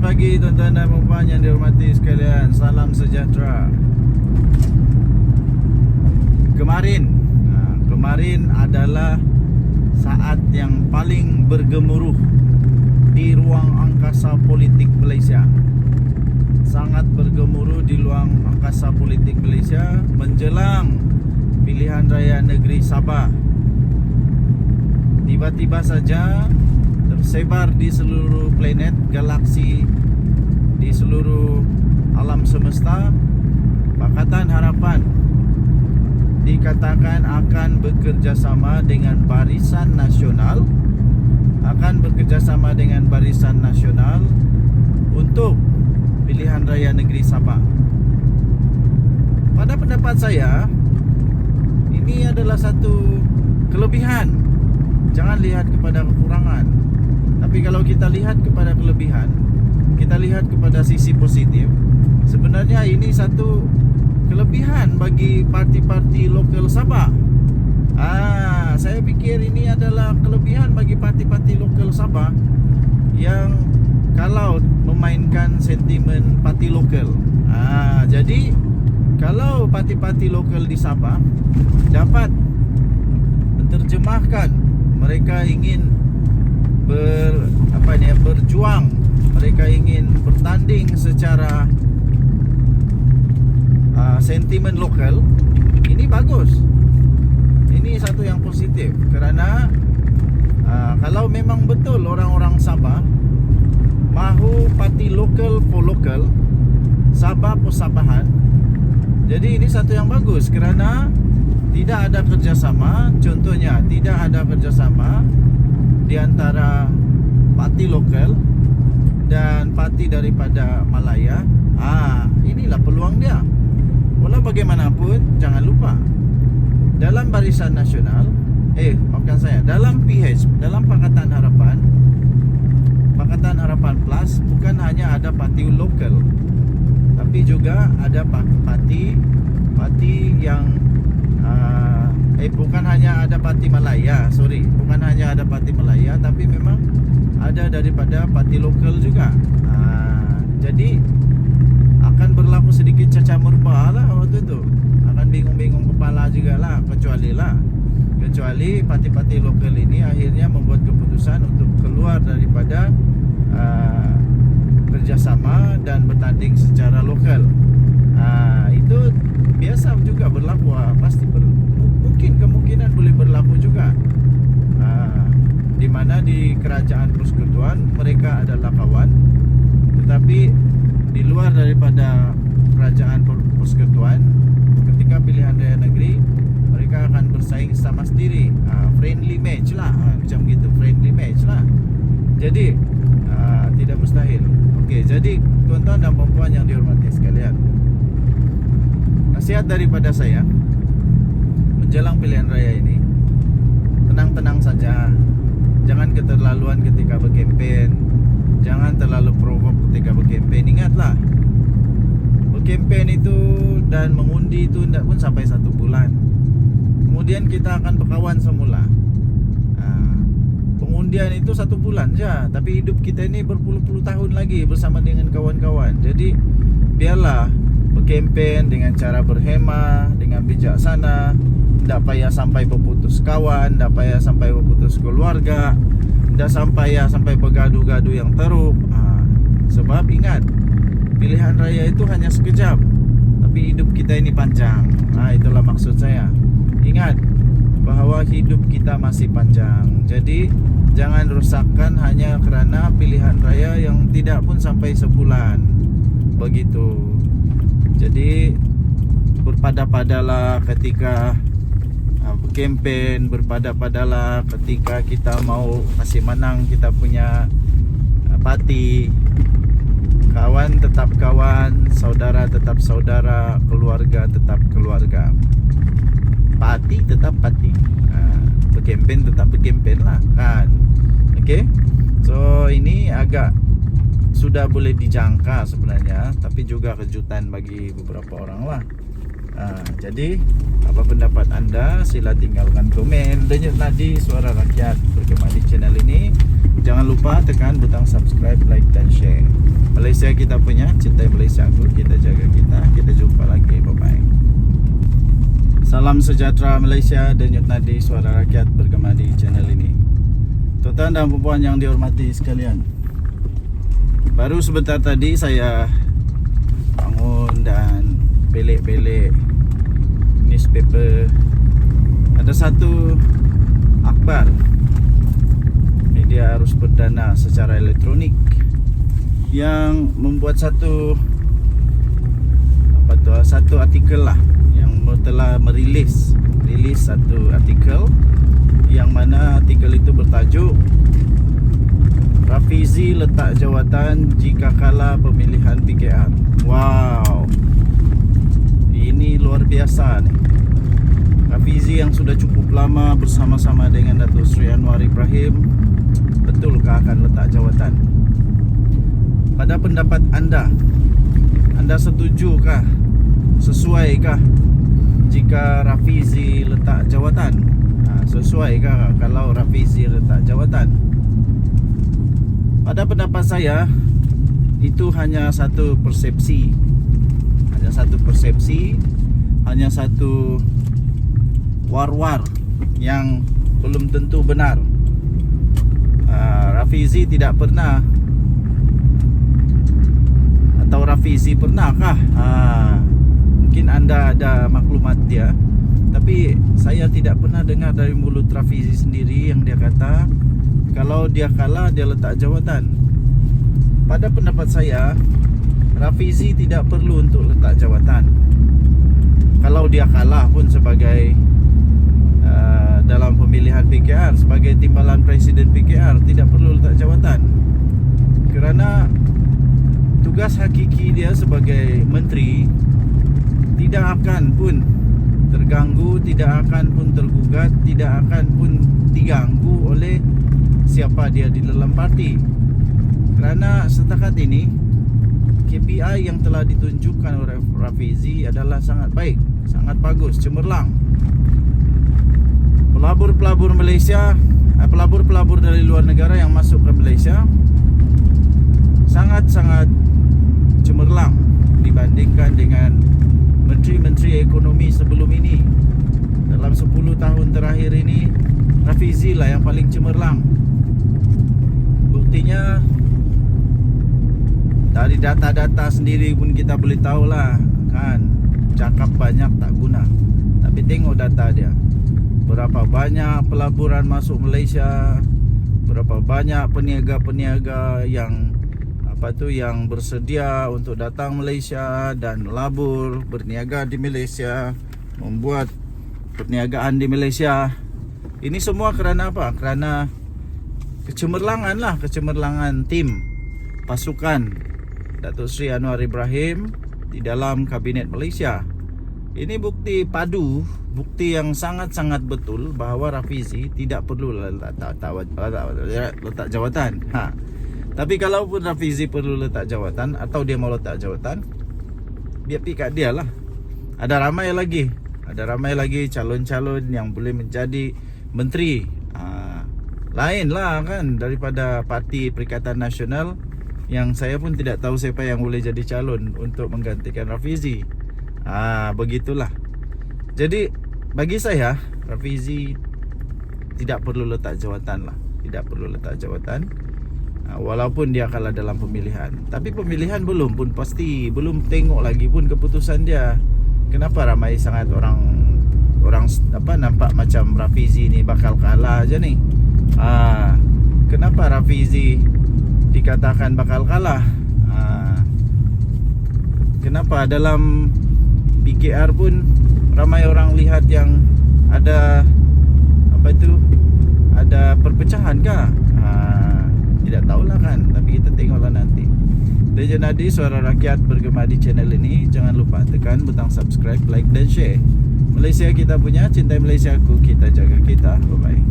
pagi tuan-tuan dan puan yang dihormati sekalian. Salam sejahtera. Kemarin adalah saat yang paling bergemuruh di ruang angkasa politik Malaysia. Sangat bergemuruh di ruang angkasa politik Malaysia menjelang pilihan raya negeri Sabah. Tiba-tiba saja tersebar di seluruh planet, galaksi, di seluruh alam semesta, Pakatan Harapan dikatakan akan bekerjasama dengan Barisan Nasional, untuk pilihan raya negeri Sabah. Pada pendapat saya, ini adalah satu kelebihan. Jangan lihat kepada kekurangan. Tapi kalau kita lihat kepada kelebihan, kita lihat kepada sisi positif, sebenarnya ini satu kelebihan bagi parti-parti lokal Sabah. Saya fikir ini adalah kelebihan bagi parti-parti lokal Sabah yang kalau memainkan sentimen parti lokal. Jadi kalau parti-parti lokal di Sabah dapat menerjemahkan mereka ingin berjuang, mereka ingin bertanding secara sentimen lokal, ini bagus. Ini satu yang positif. Kerana kalau memang betul orang-orang Sabah mahu parti lokal for lokal, Sabah for Sabahan, jadi ini satu yang bagus. Kerana tidak ada kerjasama. Contohnya, tidak ada kerjasama di antara parti lokal dan parti daripada Malaya. Inilah peluang dia. Walau bagaimanapun, jangan lupa, dalam Barisan Nasional, dalam PH, dalam Pakatan Harapan Plus, bukan hanya ada parti lokal, tapi juga ada parti yang bukan hanya ada parti Malaya, bukan hanya ada parti Malaya, tapi memang ada daripada parti lokal juga. Jadi akan berlaku sedikit cacah merbah lah waktu itu. Akan bingung-bingung kepala juga lah. Kecuali parti-parti lokal ini akhirnya membuat keputusan untuk keluar daripada kerjasama dan bertanding secara lokal. Itu biasa juga berlaku. Mungkin kemungkinan boleh berlaku juga. Di mana di kerajaan persekutuan mereka adalah kawan, tetapi di luar daripada kerajaan persekutuan, ketika pilihan raya negeri, mereka akan bersaing sama sendiri. Friendly match lah, macam gitu, friendly match lah. Jadi tidak mustahil. Okey, jadi tuan-tuan dan puan yang dihormati sekalian, nasihat daripada saya menjelang pilihan raya ini, tenang-tenang saja. Jangan keterlaluan ketika berkempen. Jangan terlalu provok ketika berkempen. Ingatlah, berkempen itu dan mengundi itu tidak pun sampai 1 bulan. Kemudian kita akan berkawan semula. Pengundian itu 1 bulan saja, tapi hidup kita ini berpuluh-puluh tahun lagi bersama dengan kawan-kawan. Jadi biarlah berkempen dengan cara berhemah, dengan bijaksana. Tak payah sampai berputus kawan, tak payah sampai berputus keluarga, tak sampai bergaduh-gaduh yang teruk. Sebab ingat, pilihan raya itu hanya sekejap, tapi hidup kita ini panjang. Itulah maksud saya. Ingat bahawa hidup kita masih panjang. Jadi jangan rusakkan hanya kerana pilihan raya yang tidak pun sampai sebulan. Begitu. Jadi berpada-padalah ketika berkempen, berpada-padalah ketika kita mau kasih menang kita punya parti. Kawan tetap kawan, saudara tetap saudara, keluarga tetap keluarga, parti tetap parti. Berkempen tetap berkempen lah kan. Okay. So ini agak sudah boleh dijangka sebenarnya, tapi juga kejutan bagi beberapa orang lah. Jadi apa pendapat anda? Sila tinggalkan komen. Denyut nadi suara rakyat bergema di channel ini. Jangan lupa lupa tekan butang subscribe, like dan share. Malaysia kita punya, cintai Malaysia aku, kita jaga kita. Kita jumpa lagi, bye bye. Salam sejahtera Malaysia, denyut nadi suara rakyat bergema di channel ini. Tuan-tuan dan puan yang dihormati sekalian, baru sebentar tadi saya bangun dan belik-belik newspaper. Ada satu akhbar media arus perdana secara elektronik yang membuat satu artikel lah, yang telah merilis satu artikel yang mana artikel itu bertajuk Rafizi letak jawatan jika kalah pemilihan PKR. Wow, ini luar biasa nih. Rafizi yang sudah cukup lama bersama-sama dengan Datuk Seri Anwar Ibrahim, betulkah akan letak jawatan? Pada pendapat anda setujukah, sesuaikah jika Rafizi letak jawatan? Sesuaikah kalau Rafizi letak jawatan? Pada pendapat saya, itu hanya satu persepsi. Hanya satu war-war yang belum tentu benar. Rafizi tidak pernah, atau Rafizi pernahkah? Mungkin anda ada maklumat dia, tapi saya tidak pernah dengar dari mulut Rafizi sendiri yang dia kata kalau dia kalah dia letak jawatan. Pada pendapat saya, Rafizi tidak perlu untuk letak jawatan. Kalau dia kalah pun sebagai dalam pemilihan PKR, sebagai timbalan Presiden PKR, tidak perlu letak jawatan. Kerana tugas hakiki dia sebagai menteri tidak akan pun terganggu, tidak akan pun tergugat, tidak akan pun diganggu oleh siapa dia di dalam parti. Kerana setakat ini KPI yang telah ditunjukkan oleh Rafizi adalah sangat baik, sangat bagus, cemerlang. Pelabur-pelabur Malaysia, pelabur-pelabur dari luar negara yang masuk ke Malaysia sangat-sangat cemerlang dibandingkan dengan menteri-menteri ekonomi sebelum ini. Dalam 10 tahun terakhir ini, Rafizi lah yang paling cemerlang. Buktinya dari data-data sendiri pun kita boleh tahulah kan, cakap banyak tak guna. Tapi tengok data dia. Berapa banyak pelaburan masuk Malaysia, berapa banyak peniaga-peniaga yang yang bersedia untuk datang Malaysia dan melabur, berniaga di Malaysia, membuat perniagaan di Malaysia. Ini semua kerana apa? Kerana kecemerlangan tim pasukan Datuk Seri Anwar Ibrahim di dalam Kabinet Malaysia. Ini bukti padu, bukti yang sangat-sangat betul bahawa Rafizi tidak perlu letak jawatan. Tapi kalau pun Rafizi perlu letak jawatan atau dia mau letak jawatan, biar pikat dia lah. Ada ramai lagi calon-calon yang boleh menjadi menteri. Lain lah kan daripada Parti Perikatan Nasional, yang saya pun tidak tahu siapa yang boleh jadi calon untuk menggantikan Rafizi. Begitulah. Jadi bagi saya, Rafizi tidak perlu letak jawatan lah. Tidak perlu letak jawatan. Walaupun dia kalah dalam pemilihan. Tapi pemilihan belum pun pasti, belum tengok lagi pun keputusan dia. Kenapa ramai sangat orang nampak macam Rafizi ni bakal kalah aja nih. Kenapa Rafizi dikatakan bakal kalah? Kenapa dalam PKR pun ramai orang lihat yang ada ada perpecahan kah? Tidak tahulah kan, tapi kita tengoklah nanti. Denyut nadi suara rakyat bergema di channel ini. Jangan lupa tekan butang subscribe, like dan share. Malaysia kita punya, cintai Malaysia aku, kita jaga kita. Bye bye.